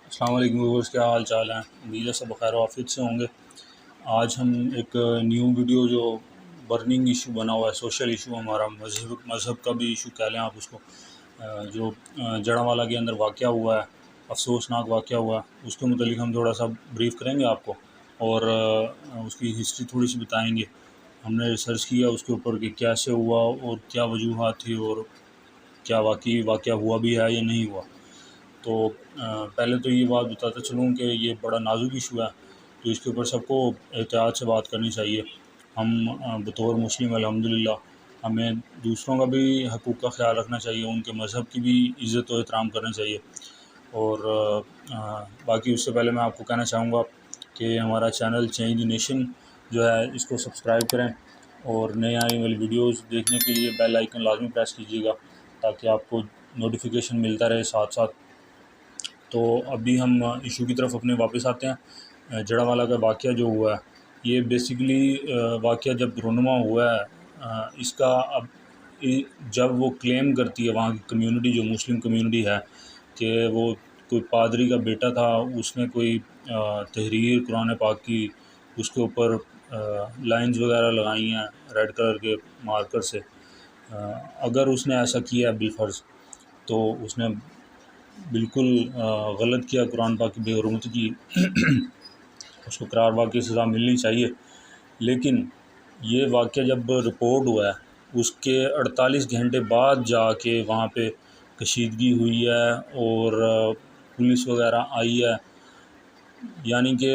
السلام علیکم ویورز، کیا حال چال ہیں؟ امید ہے سب بخیر و عافیت سے ہوں گے۔ آج ہم ایک نیو ویڈیو جو برننگ ایشو بنا ہوا ہے، سوشل ایشو، ہمارا مذہب کا بھی ایشو کہہ لیں آپ اس کو، جو جڑاں والا کے اندر واقعہ ہوا ہے، افسوسناک واقعہ ہوا ہے، اس کے متعلق ہم تھوڑا سا بریف کریں گے آپ کو، اور اس کی ہسٹری تھوڑی سی بتائیں گے۔ ہم نے ریسرچ کیا اس کے اوپر کہ کیسے ہوا اور کیا وجوہات تھی، اور کیا واقعی واقعہ ہوا بھی ہے یا نہیں ہوا۔ تو پہلے تو یہ بات بتاتا چلوں کہ یہ بڑا نازک ایشو ہے، تو اس کے اوپر سب کو احتیاط سے بات کرنی چاہیے۔ ہم بطور مسلم الحمدللہ ہمیں دوسروں کا بھی حقوق کا خیال رکھنا چاہیے، ان کے مذہب کی بھی عزت و احترام کرنا چاہیے۔ اور باقی اس سے پہلے میں آپ کو کہنا چاہوں گا کہ ہمارا چینل چینج دی نیشن جو ہے اس کو سبسکرائب کریں، اور نئے آنے والی ویڈیوز دیکھنے کے لیے بیل آئیکن لازمی پریس کیجیے گا تاکہ آپ کو نوٹیفیکیشن ملتا رہے ساتھ ساتھ۔ تو ابھی ہم ایشو کی طرف اپنے واپس آتے ہیں۔ جڑاں والا کا واقعہ جو ہوا ہے، یہ بیسیکلی واقعہ جب رونما ہوا ہے، اس کا اب جب وہ کلیم کرتی ہے وہاں کی کمیونٹی، جو مسلم کمیونٹی ہے، کہ وہ کوئی پادری کا بیٹا تھا، اس نے کوئی تحریر قرآن پاک کی اس کے اوپر لائنز وغیرہ لگائی ہیں ریڈ کلر کے مارکر سے۔ اگر اس نے ایسا کیا ہے بالفرض، تو اس نے بالکل غلط کیا، قرآن پاک کی بے حرمتی کی، اس کو قرار باغ کی سزا ملنی چاہیے۔ لیکن یہ واقعہ جب رپورٹ ہوا ہے، اس کے 48 گھنٹے بعد جا کے وہاں پہ کشیدگی ہوئی ہے اور پولیس وغیرہ آئی ہے، یعنی کہ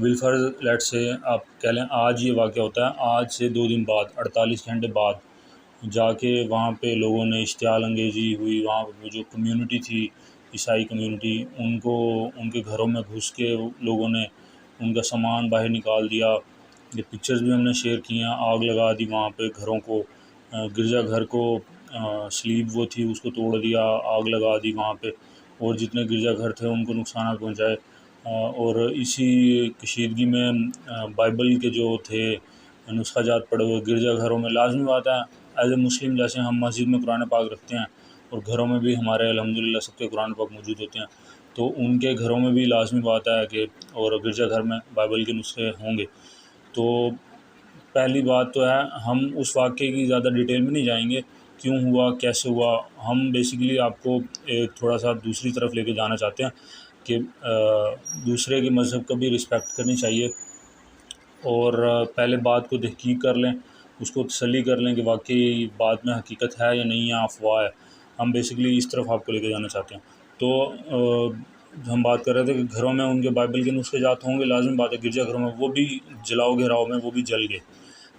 بالفرض لیٹ سے آپ کہہ لیں آج یہ واقعہ ہوتا ہے، آج سے 2 دن بعد 48 گھنٹے بعد جا کے وہاں پہ لوگوں نے اشتعال انگیزی ہوئی، وہاں پہ جو کمیونٹی تھی، عیسائی کمیونٹی، ان کو ان کے گھروں میں گھس کے لوگوں نے ان کا سامان باہر نکال دیا۔ یہ پکچرز بھی ہم نے شیئر کی ہیں، آگ لگا دی وہاں پہ گھروں کو، گرجا گھر کو سلیب وہ تھی اس کو توڑ دیا، آگ لگا دی وہاں پہ، اور جتنے گرجا گھر تھے ان کو نقصانات پہنچائے۔ اور اسی کشیدگی میں بائبل کے جو تھے نسخہ جات پڑے ہوئے گرجا گھروں میں، لازمی بات ہے ایز اے مسلم، جیسے ہم مسجد میں قرآن پاک رکھتے ہیں اور گھروں میں بھی ہمارے الحمدللہ سب کے قرآن پاک موجود ہوتے ہیں، تو ان کے گھروں میں بھی لازمی بات ہے کہ اور گرجا گھر میں بائبل کے نسخے ہوں گے۔ تو پہلی بات تو ہے، ہم اس واقعے کی زیادہ ڈیٹیل میں نہیں جائیں گے، کیوں ہوا، کیسے ہوا۔ ہم بیسیکلی آپ کو ایک تھوڑا سا دوسری طرف لے کے جانا چاہتے ہیں کہ دوسرے کے مذہب کا بھی رسپیکٹ کرنی چاہیے، اور پہلے بات کو تحقیق کر لیں، اس کو تسلی کر لیں کہ واقعی بات میں حقیقت ہے یا نہیں ہے، افواہ ہے۔ ہم بیسیکلی اس طرف آپ کو لے کے جانا چاہتے ہیں۔ تو ہم بات کر رہے تھے کہ گھروں میں ان کے بائبل کے نسخے جات ہوں گے، لازم بات ہے گرجا گھروں میں وہ بھی جلاؤ گھراؤ میں وہ بھی جل گئے۔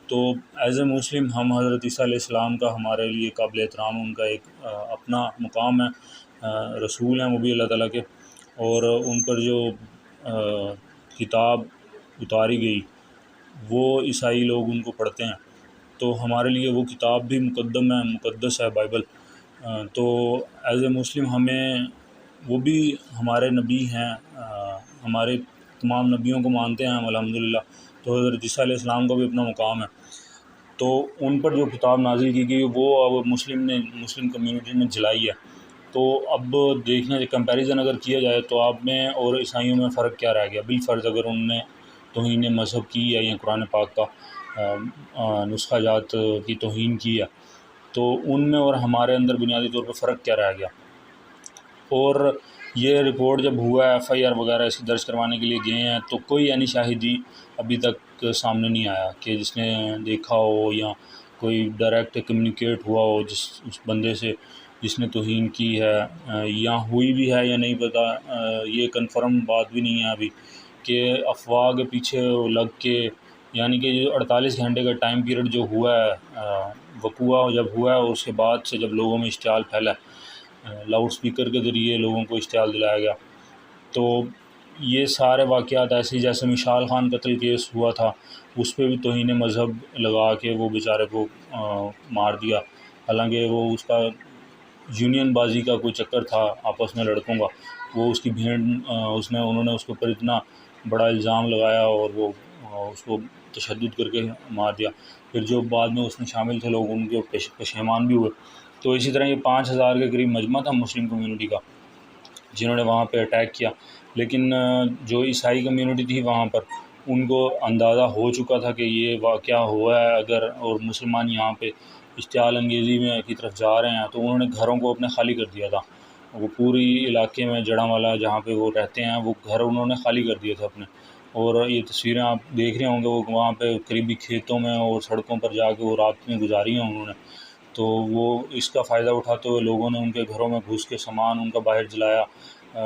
تو ایز اے مسلم ہم حضرت عیسیٰ علیہ السلام کا ہمارے لیے قابل احترام، ان کا ایک اپنا مقام ہے، رسول ہیں وہ بھی اللہ تعالیٰ کے، اور ان پر جو کتاب اتاری گئی وہ عیسائی لوگ ان کو پڑھتے ہیں، تو ہمارے لیے وہ کتاب بھی مقدم ہے، مقدس ہے بائبل۔ تو ایز اے مسلم ہمیں وہ بھی ہمارے نبی ہیں، ہمارے تمام نبیوں کو مانتے ہیں ہم الحمدللہ، تو حضرت عیسیٰ علیہ السلام کا بھی اپنا مقام ہے۔ تو ان پر جو کتاب نازل کی گئی وہ اب مسلم کمیونٹی نے جلائی ہے۔ تو اب دیکھنا کمپیریزن اگر کیا جائے تو آپ میں اور عیسائیوں میں فرق کیا رہ گیا؟ بالفرض اگر ان نے توہین مذہب کی ہے یا قرآن پاک کا نسخہ جات کی توہین کی ہے، تو ان میں اور ہمارے اندر بنیادی طور پہ فرق کیا رہ گیا؟ اور یہ رپورٹ جب ہوا ہے، ایف آئی آر وغیرہ اس کی درج کروانے کے لیے گئے ہیں، تو کوئی یعنی شاہدی ابھی تک سامنے نہیں آیا کہ جس نے دیکھا ہو یا کوئی ڈائریکٹ کمیونیکیٹ ہوا ہو اس بندے سے جس نے توہین کی ہے، یا ہوئی بھی ہے یا نہیں پتہ۔ یہ کنفرم بات بھی نہیں ہے ابھی کہ افواہ کے پیچھے لگ کے، یعنی کہ جو 48 گھنٹے کا ٹائم پیریڈ جو ہوا ہے، وقوعہ جب ہوا ہے، اس کے بعد سے جب لوگوں میں اشتعال پھیلا، لاؤڈ سپیکر کے ذریعے لوگوں کو اشتعال دلایا گیا، تو یہ سارے واقعات ایسے جیسے مشال خان قتل کیس ہوا تھا، اس پہ بھی توہین مذہب لگا کے وہ بیچارے کو مار دیا، حالانکہ وہ اس کا یونین بازی کا کوئی چکر تھا آپس میں لڑکوں کا، وہ اس کی انہوں نے اس کے اوپر اتنا بڑا الزام لگایا اور وہ اس کو تشدد کر کے مار دیا، پھر جو بعد میں اس میں شامل تھے لوگ ان کے پشیمان بھی ہوئے۔ تو اسی طرح یہ 5000 کے قریب مجمع تھا مسلم کمیونٹی کا، جنہوں نے وہاں پہ اٹیک کیا، لیکن جو عیسائی کمیونٹی تھی وہاں پر ان کو اندازہ ہو چکا تھا کہ یہ واقعہ ہوا ہے اگر، اور مسلمان یہاں پہ اشتعال انگیزی میں کی طرف جا رہے ہیں، تو انہوں نے گھروں کو اپنے خالی کر دیا تھا۔ وہ پوری علاقے میں جڑاں والا جہاں پہ وہ رہتے ہیں وہ گھر انہوں نے خالی کر دیے تھے اپنے، اور یہ تصویریں آپ دیکھ رہے ہوں گے، وہ وہاں پہ قریبی کھیتوں میں اور سڑکوں پر جا کے وہ رات میں گزاری ہیں انہوں نے۔ تو وہ اس کا فائدہ اٹھاتے ہوئے لوگوں نے ان کے گھروں میں گھس کے سامان ان کا باہر جلایا۔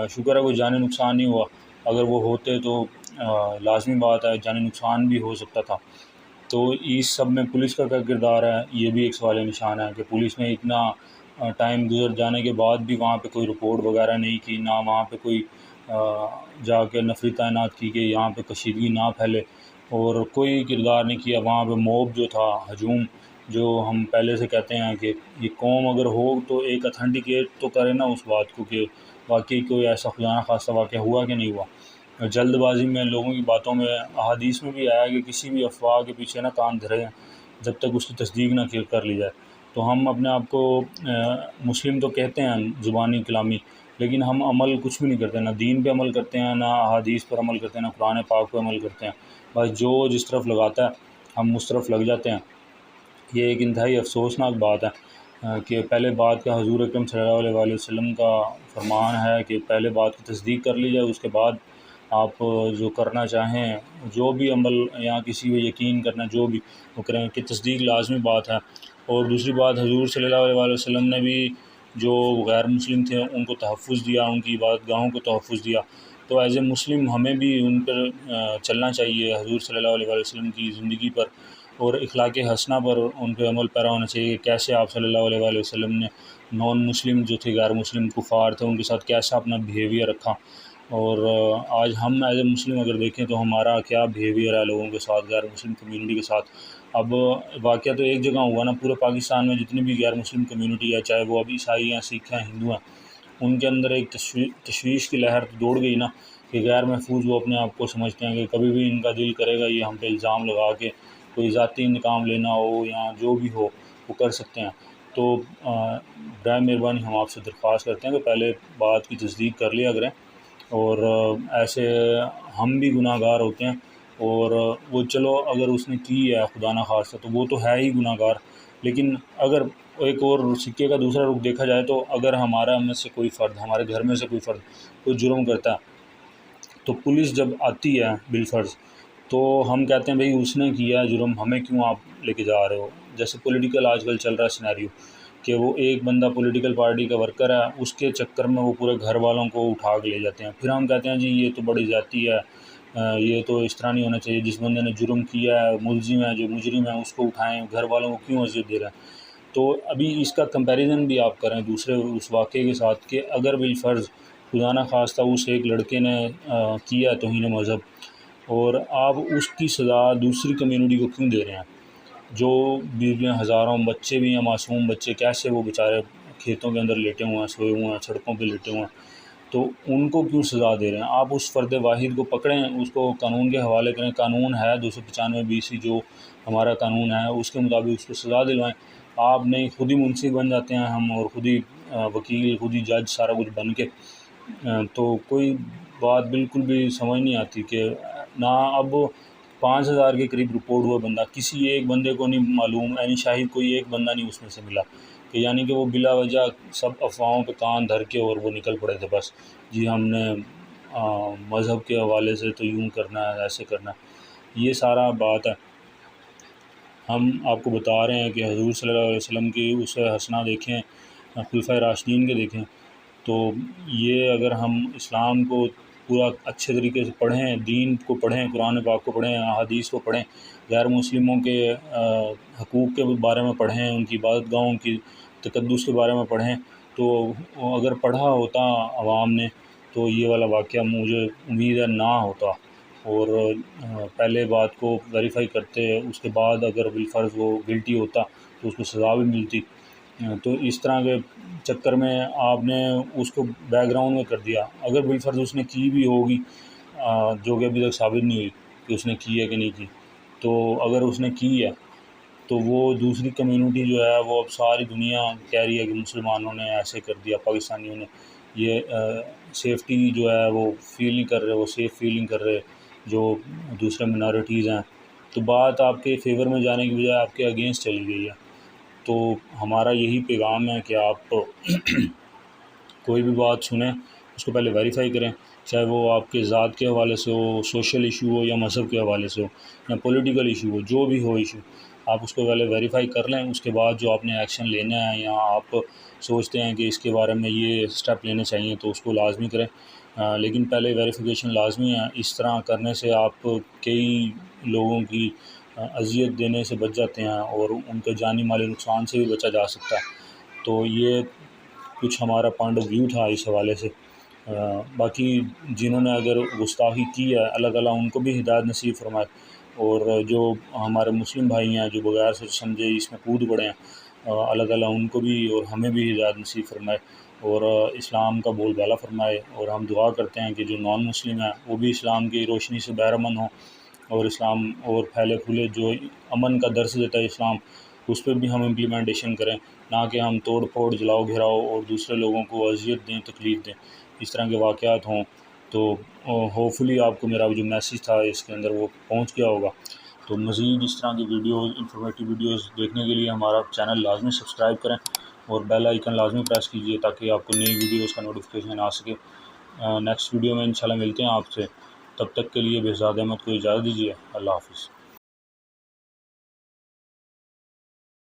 شکر ہے کوئی جانی نقصان نہیں ہوا، اگر وہ ہوتے تو لازمی بات ہے جانی نقصان بھی ہو سکتا تھا۔ تو اس سب میں پولیس کا کیا کردار ہے، یہ بھی ایک سوال نشان ہے کہ پولیس نے اتنا ٹائم گزر جانے کے بعد بھی وہاں پہ کوئی رپورٹ وغیرہ نہیں کی، نہ وہاں پہ کوئی جا کے نفری تعینات کی کہ یہاں پہ کشیدگی نہ پھیلے، اور کوئی کردار نہیں کیا وہاں پہ۔ موب جو تھا، ہجوم، جو ہم پہلے سے کہتے ہیں کہ یہ قوم اگر ہو تو ایک اتھینٹیکیٹ تو کرے نا اس بات کو کہ واقعی کوئی ایسا خدا نخواستہ واقعہ ہوا کہ نہیں ہوا۔ جلد بازی میں لوگوں کی باتوں میں، احادیث میں بھی آیا کہ کسی بھی افواہ کے پیچھے نہ کان دھرے جب تک اس کی تصدیق نہ کر لی جائے۔ تو ہم اپنے آپ کو مسلم تو کہتے ہیں زبانی کلامی، لیکن ہم عمل کچھ بھی نہیں کرتے، نہ دین پہ عمل کرتے ہیں، نہ احادیث پر عمل کرتے ہیں، نہ قرآن پاک پہ عمل کرتے ہیں۔ بس جو جس طرف لگاتا ہے ہم اس طرف لگ جاتے ہیں۔ یہ ایک انتہائی افسوسناک بات ہے کہ پہلے بات کا حضور اکرم صلی اللہ علیہ وسلم کا فرمان ہے کہ پہلے بات کی تصدیق کر لی جائے، اس کے بعد آپ جو کرنا چاہیں، جو بھی عمل یا کسی پہ یقین کرنا جو بھی وہ کریں، کہ تصدیق لازمی بات ہے۔ اور دوسری بات، حضور صلی اللہ علیہ وسلم نے بھی جو غیر مسلم تھے ان کو تحفظ دیا، ان کی عبادت گاہوں کو تحفظ دیا۔ تو ایز اے مسلم ہمیں بھی ان پر چلنا چاہیے، حضور صلی اللہ علیہ وسلم کی زندگی پر اور اخلاق حسنہ پر ان پہ عمل پیرا ہونا چاہیے کہ کیسے آپ صلی اللہ علیہ وسلم نے نان مسلم جو تھے، غیر مسلم کفار تھے، ان کے ساتھ کیسا اپنا بیہیویئر رکھا۔ اور آج ہم ایز اے مسلم اگر دیکھیں تو ہمارا کیا بیہیویئر ہے لوگوں کے ساتھ، غیر مسلم کمیونٹی کے ساتھ۔ اب واقعہ تو ایک جگہ ہوا نا، پورے پاکستان میں جتنی بھی غیر مسلم کمیونٹی ہے، چاہے وہ اب عیسائی ہیں، سکھ ہیں، ہندو ہیں، ان کے اندر ایک تشویش کی لہر تو دوڑ گئی نا کہ غیر محفوظ وہ اپنے آپ کو سمجھتے ہیں کہ کبھی بھی ان کا دل کرے گا یہ ہم پہ الزام لگا کے کوئی ذاتی انتقام لینا ہو یا جو بھی ہو وہ کر سکتے ہیں۔ تو برائے مہربانی ہم آپ سے درخواست کرتے ہیں کہ پہلے بات کی تصدیق کر لیا کریں، اور ایسے ہم بھی گناہ گار ہوتے ہیں، اور وہ چلو اگر اس نے کی ہے خدا نخواستہ تو وہ تو ہے ہی گناہ گار، لیکن اگر ایک اور سکے کا دوسرا رخ دیکھا جائے تو اگر ہمارا میں سے کوئی فرد، ہمارے گھر میں سے کوئی فرد کوئی جرم کرتا ہے تو پولیس جب آتی ہے بالفرض تو ہم کہتے ہیں بھئی اس نے کیا ہے جرم، ہمیں کیوں آپ لے کے جا رہے ہو۔ جیسے پولیٹیکل آج کل چل رہا ہے سینیریو کہ وہ ایک بندہ پولیٹیکل پارٹی کا ورکر ہے، اس کے چکر میں وہ پورے گھر والوں کو اٹھا کے لے جاتے ہیں، پھر ہم کہتے ہیں جی یہ تو بڑی زیادتی ہے، یہ تو اس طرح نہیں ہونا چاہیے، جس بندے نے جرم کیا ہے، ملزم ہے، جو مجرم ہے اس کو اٹھائیں، گھر والوں کو کیوں اذیت دے رہے ہیں۔ تو ابھی اس کا کمپیریزن بھی آپ کریں دوسرے اس واقعے کے ساتھ کہ اگر بالفرض خدا نخواستہ اس ایک لڑکے نے کیا توہین مذہب، اور آپ اس کی سزا دوسری کمیونٹی کو کیوں دے رہے ہیں، جو بیویاں، ہزاروں بچے بھی ہیں، معصوم بچے، کیسے وہ بیچارے کھیتوں کے اندر لیٹے ہوئے ہیں، سوئے ہوئے ہیں، سڑکوں پہ لیٹے ہوئے ہیں، تو ان کو کیوں سزا دے رہے ہیں؟ آپ اس فرد واحد کو پکڑیں، اس کو قانون کے حوالے کریں، قانون ہے 295 جو ہمارا قانون ہے اس کے مطابق اس کو سزا دلوائیں۔ آپ نہیں، خود ہی منصف بن جاتے ہیں ہم، اور خود ہی وکیل، خود ہی جج، سارا کچھ بن کے، تو کوئی بات بالکل بھی سمجھ نہیں آتی کہ نہ اب 5,000 کے قریب رپورٹ ہوا بندہ، کسی ایک بندے کو نہیں معلوم، یعنی شاہد کوئی ایک بندہ نہیں اس میں سے ملا، کہ یعنی کہ وہ بلا وجہ سب افواہوں پہ کان دھر کے اور وہ نکل پڑے تھے بس، جی ہم نے مذہب کے حوالے سے تو یوں کرنا ہے، ایسے کرنا ہے، یہ سارا بات ہے۔ ہم آپ کو بتا رہے ہیں کہ حضور صلی اللہ علیہ وسلم کی اسوہ حسنہ دیکھیں، خلفائے راشدین کے دیکھیں، تو یہ اگر ہم اسلام کو پورا اچھے طریقے سے پڑھیں، دین کو پڑھیں، قرآن پاک کو پڑھیں، احادیث کو پڑھیں، غیر مسلموں کے حقوق کے بارے میں پڑھیں، ان کی عبادت گاہوں کی تقدس کے بارے میں پڑھیں، تو اگر پڑھا ہوتا عوام نے تو یہ والا واقعہ مجھے امید ہے نہ ہوتا، اور پہلے بات کو ویریفائی کرتے، اس کے بعد اگر بالفرض وہ گلٹی ہوتا تو اس کو سزا بھی ملتی۔ تو اس طرح کے چکر میں آپ نے اس کو بیک گراؤنڈ میں کر دیا، اگر بالفرض اس نے کی بھی ہوگی جو کہ ابھی تک ثابت نہیں ہوئی کہ اس نے کی ہے کہ نہیں کی، تو اگر اس نے کی ہے تو وہ دوسری کمیونٹی جو ہے وہ اب ساری دنیا کہہ رہی ہے کہ مسلمانوں نے ایسے کر دیا، پاکستانیوں نے یہ سیفٹی جو ہے وہ فیل نہیں کر رہے، وہ سیف فیل نہیں کر رہے جو دوسرے منارٹیز ہیں، تو بات آپ کے فیور میں جانے کی بجائے آپ کے اگینسٹ چلی گئی ہے۔ تو ہمارا یہی پیغام ہے کہ آپ کوئی بھی بات سنیں اس کو پہلے ویریفائی کریں، چاہے وہ آپ کے ذات کے حوالے سے ہو، سوشل ایشو ہو، یا مذہب کے حوالے سے ہو، یا پولیٹیکل ایشو ہو، جو بھی ہو ایشو، آپ اس کو پہلے ویریفائی کر لیں۔ اس کے بعد جو آپ نے ایکشن لینا ہے یا آپ سوچتے ہیں کہ اس کے بارے میں یہ اسٹیپ لینے چاہیے تو اس کو لازمی کریں، لیکن پہلے ویریفیکیشن لازمی ہے۔ اس طرح کرنے سے آپ کئی لوگوں کی اذیت دینے سے بچ جاتے ہیں اور ان کے جانی مالی نقصان سے بھی بچا جا سکتا ہے۔ تو یہ کچھ ہمارا پوائنٹ آف ویو تھا اس حوالے سے۔ باقی جنہوں نے اگر گستاخی کی ہے، اللہ تعالیٰ ان کو بھی ہدایت نصیب فرمائے، اور جو ہمارے مسلم بھائی ہیں جو بغیر سوچ سمجھے اس میں کود پڑے ہیں، اللہ تعالیٰ ان کو بھی اور ہمیں بھی ہدایت نصیب فرمائے اور اسلام کا بول بالا فرمائے۔ اور ہم دعا کرتے ہیں کہ جو نان مسلم ہیں وہ بھی اسلام کی روشنی سے بہرمند ہوں، اور اسلام اور پھیلے پھولے جو امن کا درس دیتا ہے اسلام، اس پہ بھی ہم امپلیمنٹیشن کریں، نہ کہ ہم توڑ پھوڑ، جلاؤ گھراؤ اور دوسرے لوگوں کو اذیت دیں، تکلیف دیں، اس طرح کے واقعات ہوں۔ تو ہوپ فلی آپ کو میرا جو میسیج تھا اس کے اندر وہ پہنچ گیا ہوگا۔ تو مزید اس طرح کی ویڈیوز، انفارمیٹیو ویڈیوز دیکھنے کے لیے ہمارا چینل لازمی سبسکرائب کریں اور بیل آئیکن لازمی پریس کیجیے تاکہ آپ کو نئی ویڈیوز کا نوٹیفیکیشن آ سکے۔ نیکسٹ ویڈیو میں انشاءاللہ ملتے ہیں آپ سے، تب تک کے لیے بہزاد احمد کو اجازت دیجیے۔ اللہ حافظ۔